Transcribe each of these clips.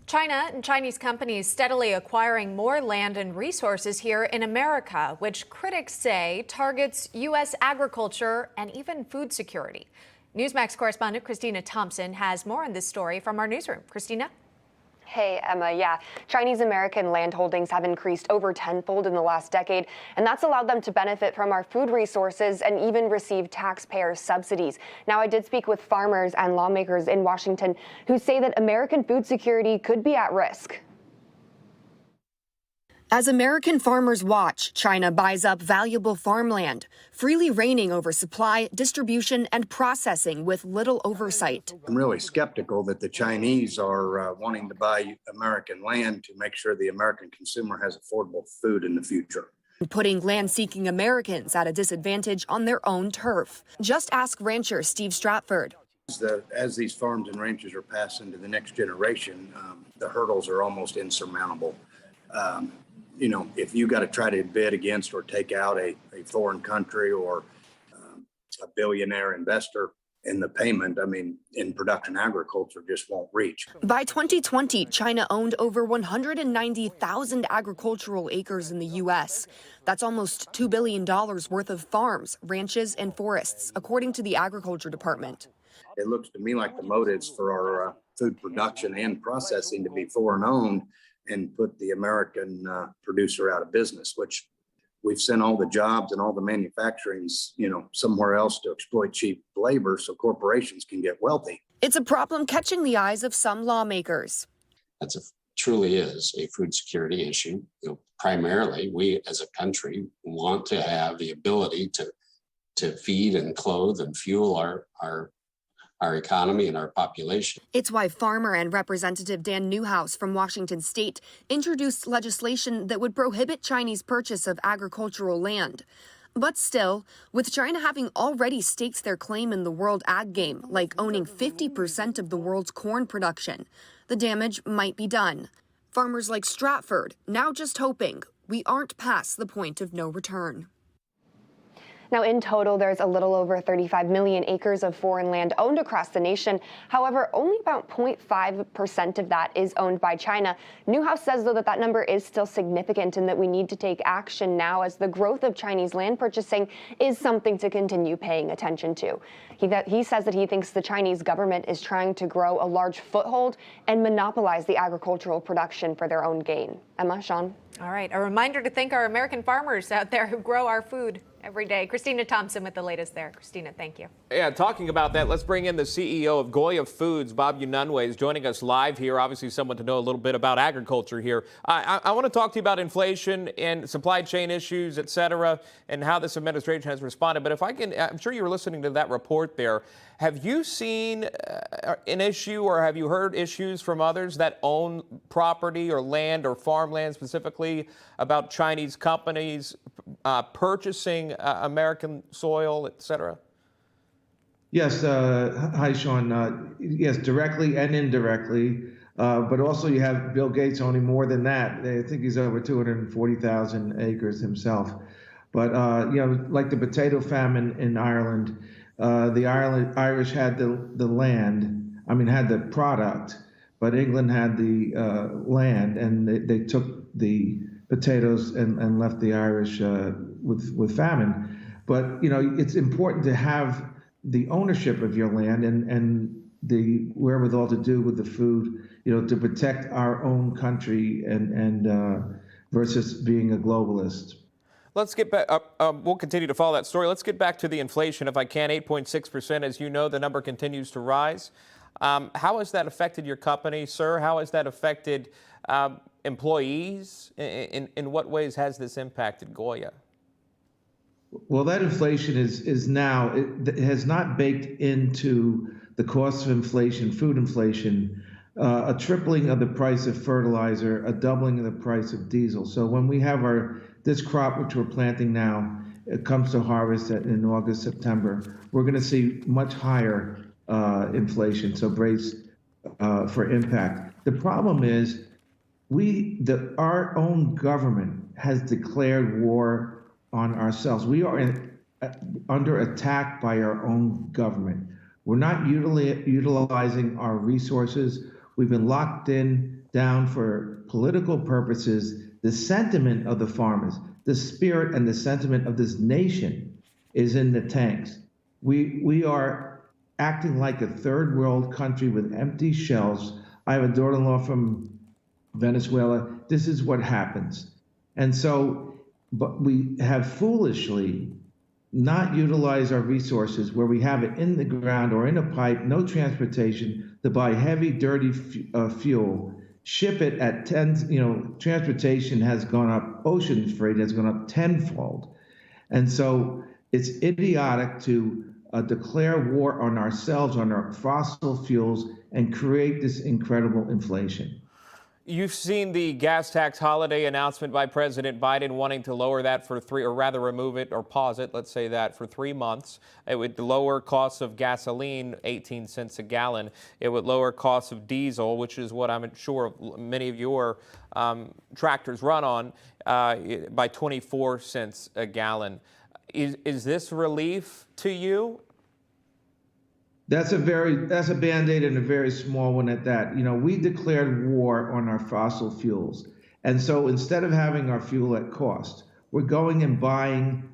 China and Chinese companies steadily acquiring more land and resources here in America, which critics say targets U.S. agriculture and even food security. Newsmax correspondent Christina Thompson has more on this story from our newsroom. Christina? Hey, Emma. Yeah, Chinese-American land holdings have increased over tenfold in the last decade, and that's allowed them to benefit from our food resources and even receive taxpayer subsidies. Now, I did speak with farmers and lawmakers in Washington who say that American food security could be at risk. As American farmers watch, China buys up valuable farmland, freely reigning over supply, distribution, and processing with little oversight. I'm really skeptical that the Chinese are wanting to buy American land to make sure the American consumer has affordable food in the future. Putting land-seeking Americans at a disadvantage on their own turf. Just ask rancher Steve Stratford. As these farms and ranches are passing to the next generation, the hurdles are almost insurmountable. If you got to try to bid against or take out a foreign country or a billionaire investor in the payment, in production agriculture just won't reach. By 2020, China owned over 190,000 agricultural acres in the U.S. That's almost $2 billion worth of farms, ranches, and forests, according to the Agriculture Department. It looks to me like the motives for our food production and processing to be foreign owned and put the American producer out of business, which we've sent all the jobs and all the manufacturing, somewhere else to exploit cheap labor so corporations can get wealthy. It's a problem catching the eyes of some lawmakers. That truly is a food security issue. Primarily, we as a country want to have the ability to feed and clothe and fuel our economy and our population. It's why farmer and Representative Dan Newhouse from Washington State introduced legislation that would prohibit Chinese purchase of agricultural land. But still, with China having already staked their claim in the world ag game, like owning 50% of the world's corn production, the damage might be done. Farmers like Stratford now just hoping we aren't past the point of no return. Now, in total, there's a little over 35 million acres of foreign land owned across the nation. However, only about 0.5% of that is owned by China. Newhouse says, though, that number is still significant and that we need to take action now as the growth of Chinese land purchasing is something to continue paying attention to. He says that he thinks the Chinese government is trying to grow a large foothold and monopolize the agricultural production for their own gain. Emma, Sean? All right. A reminder to thank our American farmers out there who grow our food every day. Christina Thompson with the latest there. Christina, thank you. Yeah, talking about that, let's bring in the CEO of Goya Foods, Bob Unanue, is joining us live here. Obviously, someone to know a little bit about agriculture here. I want to talk to you about inflation and supply chain issues, et cetera, and how this administration has responded. But if I can, I'm sure you were listening to that report there. Have you seen an issue or have you heard issues from others that own property or land or farmland specifically about Chinese companies purchasing American soil, et cetera? Yes. Hi, Sean. Yes, directly and indirectly. But also you have Bill Gates owning more than that. I think he's over 240,000 acres himself. But, like the potato famine in Ireland, the Irish had the land, had the product, but England had the land, and they took the potatoes and left the Irish with famine. But, it's important to have the ownership of your land and the wherewithal to do with the food, to protect our own country and versus being a globalist. Let's get back. We'll continue to follow that story. Let's get back to the inflation, if I can. 8.6%. As you know, the number continues to rise. How has that affected your company, sir? How has that affected employees? In what ways has this impacted Goya? Well, that inflation is now, it has not baked into the cost of inflation, food inflation, a tripling of the price of fertilizer, a doubling of the price of diesel. So when we have this crop, which we're planting now, it comes to harvest in August, September, we're going to see much higher inflation, so brace for impact. The problem is our own government has declared war on ourselves. We are under attack by our own government. We're not utilizing our resources. We've been locked in down for political purposes, the sentiment of the farmers, the spirit and the sentiment of this nation is in the tanks. We are acting like a third world country with empty shelves. I have a daughter-in-law from Venezuela. This is what happens. And so, but we have foolishly not utilized our resources where we have it in the ground or in a pipe, no transportation, to buy heavy, dirty fuel, ship it at 10, transportation has gone up, ocean freight has gone up tenfold. And so it's idiotic to declare war on ourselves, on our fossil fuels, and create this incredible inflation. You've seen the gas tax holiday announcement by President Biden wanting to lower that for remove it or pause it, let's say that, for 3 months. It would lower costs of gasoline, 18 cents a gallon. It would lower costs of diesel, which is what I'm sure many of your tractors run on, by 24 cents a gallon. Is this relief to you? That's a Band-Aid and a very small one at that. We declared war on our fossil fuels. And so instead of having our fuel at cost, we're going and buying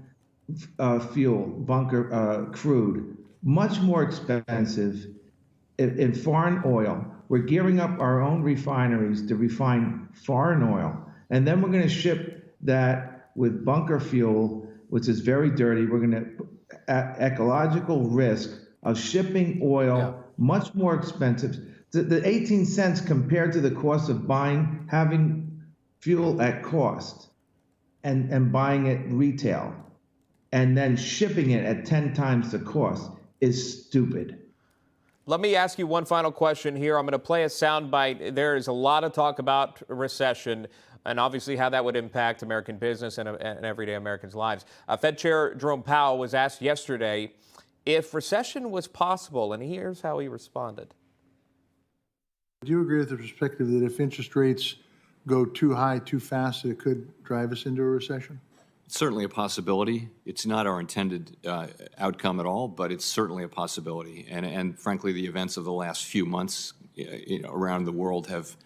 fuel, bunker, crude, much more expensive in foreign oil. We're gearing up our own refineries to refine foreign oil. And then we're going to ship that with bunker fuel, which is very dirty. We're going to, at ecological risk of shipping oil, much more expensive. The 18 cents compared to the cost of having fuel at cost and buying it retail and then shipping it at 10 times the cost is stupid. Let me ask you one final question here. I'm going to play a soundbite. There is a lot of talk about recession and obviously how that would impact American business and everyday Americans' lives. Fed Chair Jerome Powell was asked yesterday if recession was possible, and here's how he responded. Do you agree with the perspective that if interest rates go too high, too fast, it could drive us into a recession? It's certainly a possibility. It's not our intended outcome at all, but it's certainly a possibility. And frankly, the events of the last few months around the world have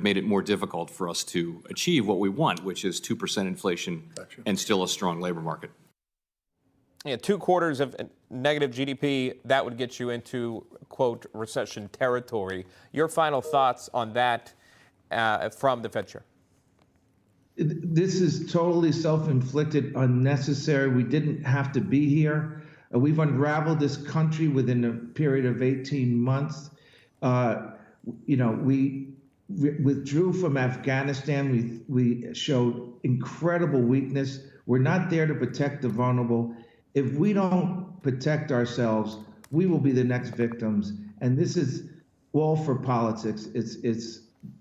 made it more difficult for us to achieve what we want, which is 2% inflation and still a strong labor market. Yeah, 2 quarters of negative GDP, that would get you into, quote, recession territory. Your final thoughts on that from the Fed Chair? This is totally self-inflicted, unnecessary. We didn't have to be here. We've unraveled this country within a period of 18 months. We withdrew from Afghanistan. We showed incredible weakness. We're not there to protect the vulnerable. If we don't protect ourselves, we will be the next victims. And this is all for politics. It's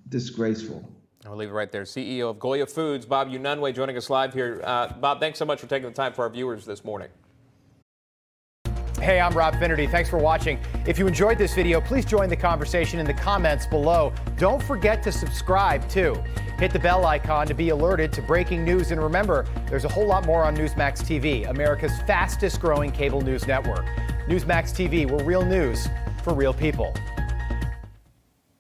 disgraceful. I'll leave it right there. CEO of Goya Foods, Bob Unanue, joining us live here. Bob, thanks so much for taking the time for our viewers this morning. Hey, I'm Rob Finnerty. Thanks for watching. If you enjoyed this video, please join the conversation in the comments below. Don't forget to subscribe, too. Hit the bell icon to be alerted to breaking news. And remember, there's a whole lot more on Newsmax TV, America's fastest growing cable news network. Newsmax TV, we're real news for real people.